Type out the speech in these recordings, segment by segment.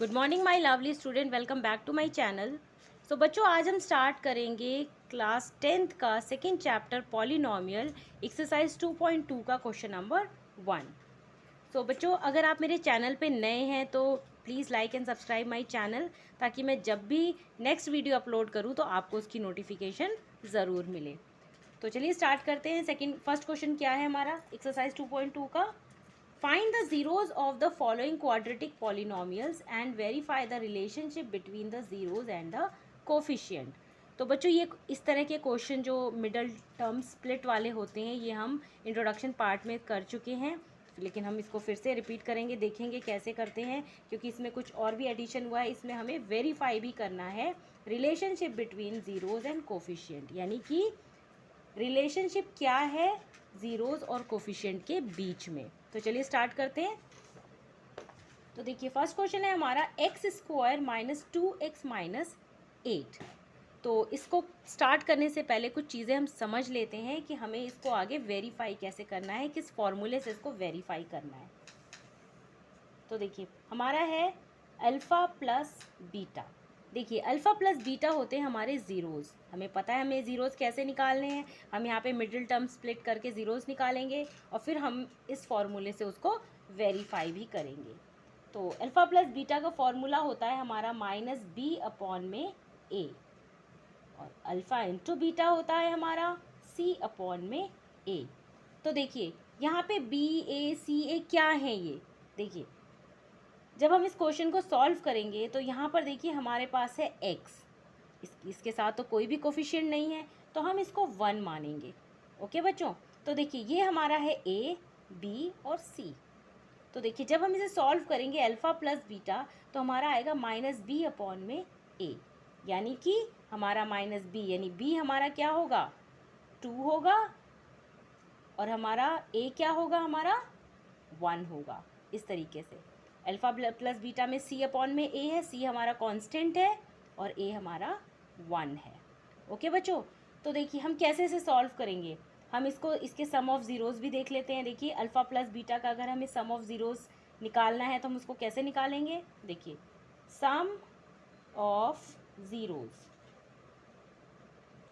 Good morning my lovely student, welcome back to my channel. So बच्चों, आज हम start करेंगे क्लास 10th का सेकेंड चैप्टर पॉलिनोमियल एक्सरसाइज 2.2 का क्वेश्चन नंबर 1। सो बच्चों, अगर आप मेरे चैनल पे नए हैं तो please like and subscribe my channel, ताकि मैं जब भी नेक्स्ट वीडियो अपलोड करूँ तो आपको उसकी नोटिफिकेशन ज़रूर मिले। तो चलिए स्टार्ट करते हैं। फर्स्ट क्वेश्चन क्या है हमारा एक्सरसाइज 2.2 का। Find the zeros of the following quadratic polynomials and verify the relationship between the zeros and the coefficient। तो बच्चों, ये इस तरह के क्वेश्चन जो मिडल टर्म स्प्लिट वाले होते हैं ये हम इंट्रोडक्शन पार्ट में कर चुके हैं, लेकिन हम इसको फिर से रिपीट करेंगे, देखेंगे कैसे करते हैं, क्योंकि इसमें कुछ और भी एडिशन हुआ है। इसमें हमें वेरीफाई भी करना है relationship between zeros and coefficient, यानी कि रिलेशनशिप क्या है ज़ीरोज़ और कोफिशिएंट के बीच में। तो चलिए स्टार्ट करते हैं। तो देखिए, फर्स्ट क्वेश्चन है हमारा x square minus 2x minus 8। तो इसको स्टार्ट करने से पहले कुछ चीज़ें हम समझ लेते हैं कि हमें इसको आगे वेरीफाई कैसे करना है, किस फॉर्मूले से इसको वेरीफाई करना है। तो देखिए, हमारा है अल्फ़ा प्लस बीटा। देखिए, अल्फ़ा प्लस बीटा होते हैं हमारे ज़ीरोज़। हमें पता है हमें ज़ीरोज़ कैसे निकालने हैं। हम यहाँ पे मिडिल टर्म स्प्लिट करके ज़ीरोज़ निकालेंगे और फिर हम इस फॉर्मूले से उसको वेरीफाई भी करेंगे। तो अल्फ़ा प्लस बीटा का फॉर्मूला होता है हमारा माइनस बी अपॉन में ए, और अल्फ़ा इंटू बीटा होता है हमारा सी अपॉन में ए। तो देखिए, यहाँ पे बी ए सी ए क्या है ये। देखिए, जब हम इस क्वेश्चन को सॉल्व करेंगे तो यहाँ पर देखिए हमारे पास है x, इसके साथ तो कोई भी कोफिशिएंट नहीं है, तो हम इसको 1 मानेंगे। ओके बच्चों, तो देखिए ये हमारा है a, b और c। तो देखिए, जब हम इसे सॉल्व करेंगे अल्फ़ा प्लस बीटा, तो हमारा आएगा माइनस बी अपॉन में a, यानी कि हमारा माइनस बी, यानी b हमारा क्या होगा 2 होगा, और हमारा a क्या होगा हमारा 1 होगा। इस तरीके से अल्फ़ा प्लस बीटा में c अपॉन में a है, c हमारा कांस्टेंट है और a हमारा 1 है। ओके बच्चों, तो देखिए हम कैसे इसे सॉल्व करेंगे। हम इसके सम ऑफ ज़ीरोज़ भी देख लेते हैं। देखिए, अल्फ़ा प्लस बीटा का अगर हमें सम ऑफ ज़ीरोज़ निकालना है तो हम उसको कैसे निकालेंगे। देखिए, सम ऑफ ज़ीरोज़,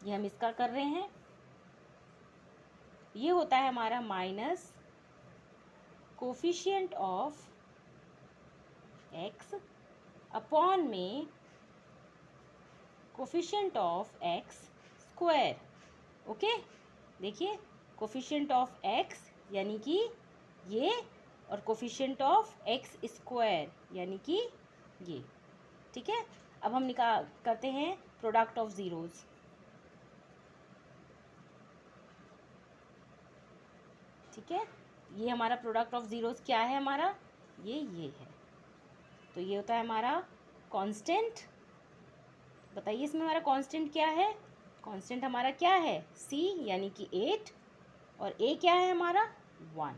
ये हम इसका कर रहे हैं, ये होता है हमारा minus coefficient of x upon में coefficient of x square. Okay, देखिए कोफिशिएंट ऑफ x यानी कि ये, और कोफिशिएंट ऑफ x स्क्वायर यानी कि ये। ठीक है, अब हम करते हैं प्रोडक्ट ऑफ ज़ीरोज़। ठीक है, ये हमारा प्रोडक्ट ऑफ ज़ीरोज़ क्या है हमारा, ये है। तो ये होता है हमारा कांस्टेंट। बताइए इसमें हमारा कांस्टेंट क्या है। कांस्टेंट हमारा क्या है c, यानी कि 8, और a क्या है हमारा 1।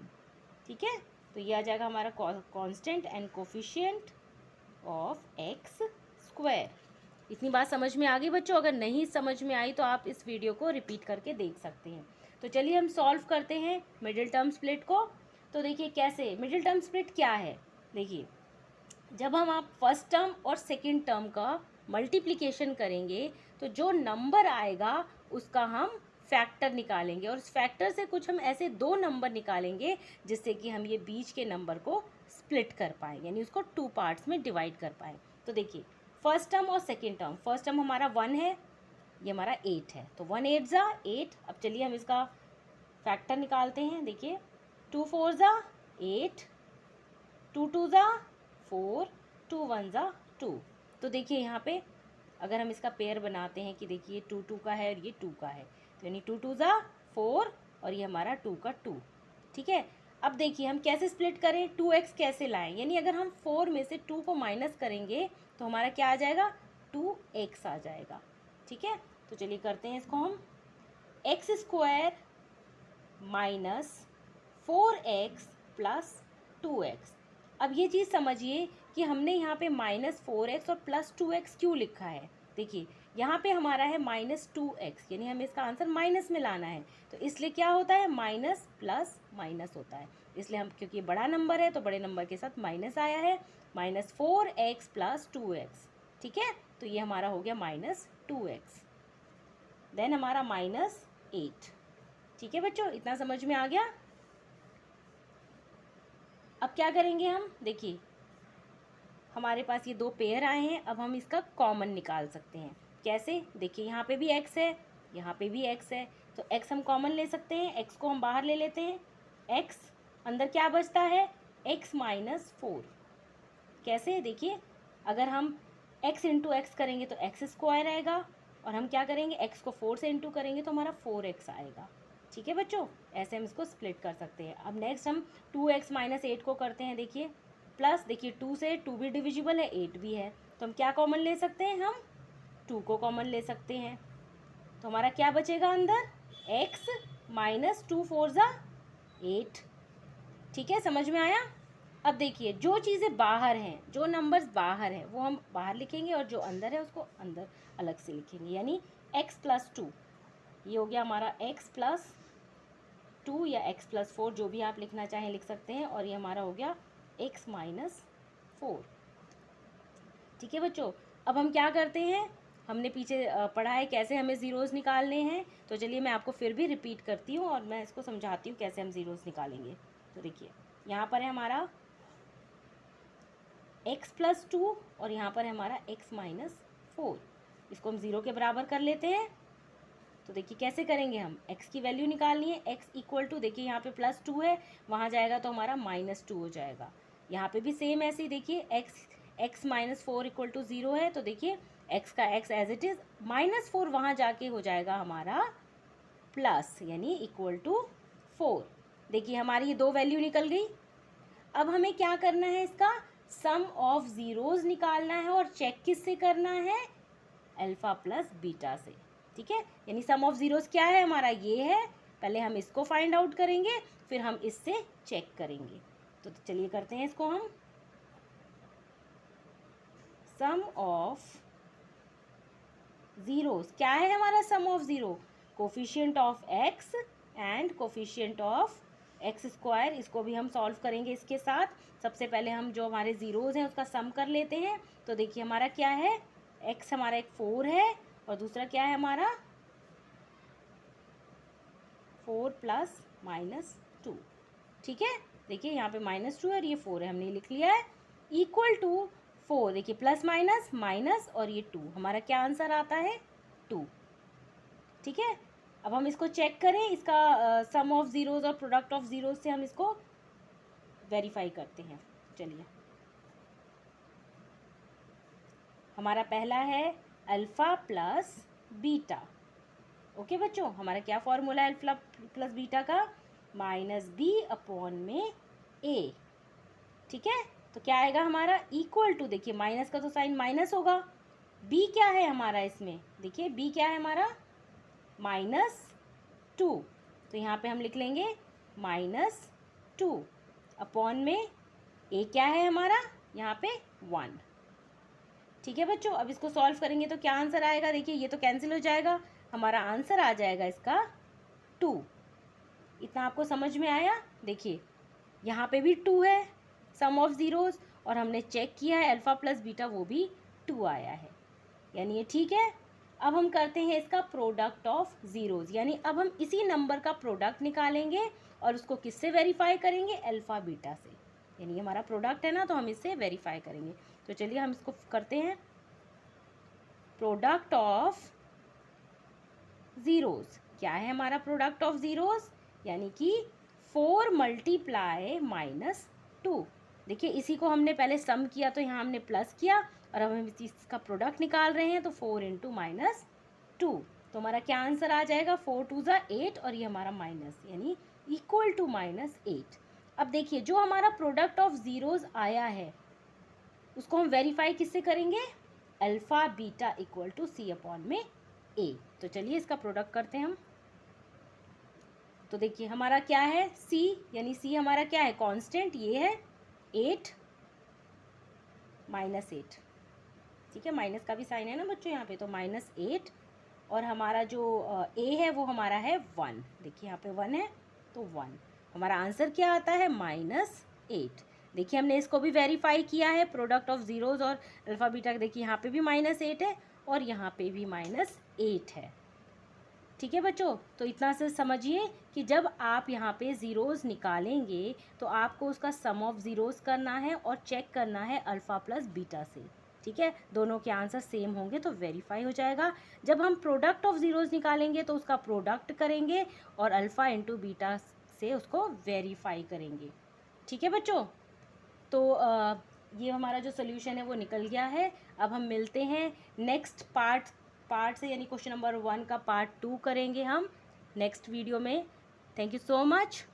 ठीक है, तो ये आ जाएगा हमारा constant and coefficient of x square. इतनी बात समझ में आ गई बच्चों। अगर नहीं समझ में आई तो आप इस वीडियो को रिपीट करके देख सकते हैं। तो चलिए हम सॉल्व करते हैं मिडिल टर्म स्प्लिट को। तो देखिए कैसे मिडिल टर्म स्प्लिट क्या है। देखिए, जब हम आप फर्स्ट टर्म और सेकंड टर्म का मल्टीप्लिकेशन करेंगे तो जो नंबर आएगा उसका हम फैक्टर निकालेंगे, और उस फैक्टर से कुछ हम ऐसे दो नंबर निकालेंगे जिससे कि हम ये बीच के नंबर को स्प्लिट कर पाएँ, यानी उसको 2 पार्ट्स में डिवाइड कर पाएँ। तो देखिए, फर्स्ट टर्म और सेकेंड टर्म, फर्स्ट टर्म हमारा 1 है, ये हमारा 8 है, तो 1 8 ज़ा 8। अब चलिए हम इसका फैक्टर निकालते हैं। देखिए, 2 4 ज़ा 8, 2 2 ज़ा 4, 2 1 ज़ा 2। तो देखिए यहाँ पे अगर हम इसका पेयर बनाते हैं कि देखिए 2 2 का है और ये 2 का है, तो यानी 2 2 ज़ा 4 और ये हमारा 2 का 2। ठीक है, अब देखिए हम कैसे स्प्लिट करें, 2x कैसे लाएं, यानी अगर हम 4 में से 2 को माइनस करेंगे तो हमारा क्या आ जाएगा 2x आ जाएगा। ठीक है, तो चलिए करते हैं इसको हम। X square minus 4x plus 2x। अब ये चीज़ समझिए कि हमने यहाँ पे -4x और +2x क्यों लिखा है। देखिए, यहाँ पे हमारा है -2x, यानी हमें इसका आंसर माइनस में लाना है, तो इसलिए क्या होता है माइनस प्लस माइनस होता है। इसलिए हम, क्योंकि बड़ा नंबर है तो बड़े नंबर के साथ माइनस आया है, -4x + 2x। ठीक है, तो ये हमारा हो गया -2x। देन हमारा -8। ठीक है बच्चों, इतना समझ में आ गया। अब क्या करेंगे हम, देखिए हमारे पास ये दो पेयर आए हैं, अब हम इसका कॉमन निकाल सकते हैं। कैसे, देखिए यहाँ पे भी x है, यहाँ पे भी x है, तो x हम कॉमन ले सकते हैं, x को हम बाहर ले लेते हैं। x अंदर क्या बचता है, x - 4। कैसे, देखिए अगर हम x इंटू एक्स करेंगे तो x² आएगा, और हम क्या करेंगे, x को 4 से इंटू करेंगे तो हमारा 4x आएगा। ठीक है बच्चों, ऐसे हम इसको स्प्लिट कर सकते हैं। अब नेक्स्ट हम 2x - 8 को करते हैं। देखिए प्लस, देखिए 2 से 2 भी डिविजिबल है, 8 भी है, तो हम क्या कॉमन ले सकते हैं, हम 2 को कॉमन ले सकते हैं। तो हमारा क्या बचेगा अंदर, x - 2 4 ज़ा 8। ठीक है, समझ में आया। अब देखिए जो चीज़ें बाहर हैं, जो नंबर्स बाहर हैं वो हम बाहर लिखेंगे, और जो अंदर है उसको अंदर अलग से लिखेंगे। यानी x + 2, ये हो गया हमारा x + 2 या x + 4, जो भी आप लिखना चाहें लिख सकते हैं, और ये हमारा हो गया x - 4। ठीक है बच्चों, अब हम क्या करते हैं, हमने पीछे पढ़ा है कैसे हमें ज़ीरोज़ निकालने हैं, तो चलिए मैं आपको फिर भी रिपीट करती हूँ और मैं इसको समझाती हूँ कैसे हम ज़ीरोज़ निकालेंगे। तो देखिए यहाँ पर है हमारा x + 2, और यहाँ पर है हमारा x - 4। इसको हम 0 के बराबर कर लेते हैं। तो देखिए कैसे करेंगे, हम x की वैल्यू निकालनी है। x = देखिए यहाँ पे +2 है, वहाँ जाएगा तो हमारा -2 हो जाएगा। यहाँ पे भी सेम ऐसे ही, देखिए x - 4 = 0 है, तो देखिए x का x एज इट इज़, -4 वहाँ जाके हो जाएगा हमारा प्लस, यानी =4। देखिए हमारी ये दो वैल्यू निकल गई। अब हमें क्या करना है, इसका सम ऑफ ज़ीरोज़ निकालना है, और चेक किससे करना है, अल्फ़ा प्लस बीटा से। ठीक है, यानी सम ऑफ ज़ीरोज़ क्या है हमारा, ये है। पहले हम इसको फाइंड आउट करेंगे, फिर हम इससे चेक करेंगे। तो चलिए करते हैं इसको हम। सम ऑफ ज़ीरोज़ क्या है हमारा, sum of zero, coefficient of x and coefficient of x²। इसको भी हम सॉल्व करेंगे इसके साथ। सबसे पहले हम जो हमारे ज़ीरोज़ हैं उसका सम कर लेते हैं। तो देखिए हमारा क्या है, x हमारा एक 4 है, और दूसरा क्या है हमारा 4 + -2। ठीक है, देखिए यहाँ पे -2 है और ये 4 है, हमने लिख लिया है। = 4, देखिए प्लस माइनस माइनस, और ये 2, हमारा क्या आंसर आता है, 2। ठीक है, अब हम इसको चेक करें, इसका सम ऑफ ज़ीरोज़ और प्रोडक्ट ऑफ ज़ीरोज़ से हम इसको वेरीफाई करते हैं। चलिए, हमारा पहला है अल्फ़ा प्लस बीटा। ओके बच्चों, हमारा क्या फॉर्मूला है अल्फ़ा प्लस बीटा का, -b/a। ठीक है, तो क्या आएगा हमारा, = देखिए माइनस का तो साइन माइनस होगा, b क्या है हमारा इसमें, देखिए b क्या है हमारा, -2। तो यहाँ पे हम लिख लेंगे -2 अपॉन में a क्या है हमारा, यहाँ पे 1। ठीक है बच्चों, अब इसको सॉल्व करेंगे तो क्या आंसर आएगा, देखिए ये तो कैंसिल हो जाएगा, हमारा आंसर आ जाएगा इसका 2। इतना आपको समझ में आया। देखिए यहाँ पे भी 2 है सम ऑफ ज़ीरोज़, और हमने चेक किया है अल्फ़ा प्लस बीटा, वो भी 2 आया है, यानी ये ठीक है। अब हम करते हैं इसका प्रोडक्ट ऑफ ज़ीरोज़, यानी अब हम इसी नंबर का प्रोडक्ट निकालेंगे, और उसको किससे वेरीफाई करेंगे, अल्फ़ा बीटा से। यानी ये हमारा प्रोडक्ट है ना, तो हम इससे वेरीफाई करेंगे। तो चलिए हम इसको करते हैं, प्रोडक्ट ऑफ ज़ीरोज़ क्या है हमारा, प्रोडक्ट ऑफ ज़ीरोज़ यानी कि 4 × -2। देखिए इसी को हमने पहले सम किया तो यहाँ हमने प्लस किया, और अब हम इसका प्रोडक्ट निकाल रहे हैं, तो 4 × -2। तो हमारा क्या आंसर आ जाएगा, 4 2 ज़ा 8, और ये हमारा माइनस, यानी = -8। अब देखिए जो हमारा प्रोडक्ट ऑफ ज़ीरोज़ आया है उसको हम वेरीफाई किससे करेंगे, अल्फ़ा बीटा = c/a। तो चलिए इसका प्रोडक्ट करते हैं हम। तो देखिए हमारा क्या है, c, यानी c हमारा क्या है, कांस्टेंट, ये है 8 -8। ठीक है, माइनस का भी साइन है ना बच्चों यहाँ पे, तो -8, और हमारा जो a है वो हमारा है 1। देखिए यहाँ पे 1 है, तो 1 हमारा आंसर क्या आता है -8। देखिए हमने इसको भी वेरीफाई किया है, प्रोडक्ट ऑफ ज़ीरोज़ और अल्फ़ा बीटा। देखिए यहाँ पे भी -8 है और यहाँ पे भी -8 है। ठीक है बच्चों, तो इतना से समझिए कि जब आप यहाँ पे ज़ीरोज़ निकालेंगे तो आपको उसका सम ऑफ ज़ीरोज़ करना है और चेक करना है अल्फ़ा प्लस बीटा से। ठीक है, दोनों के आंसर सेम होंगे तो वेरीफाई हो जाएगा। जब हम प्रोडक्ट ऑफ ज़ीरोज़ निकालेंगे तो उसका प्रोडक्ट करेंगे और अल्फ़ा इंटू बीटा से उसको वेरीफाई करेंगे। ठीक है बच्चों, तो ये हमारा जो सोल्यूशन है वो निकल गया है। अब हम मिलते हैं नेक्स्ट पार्ट से, यानी क्वेश्चन नंबर 1 का पार्ट 2 करेंगे हम नेक्स्ट वीडियो में। Thank you so much.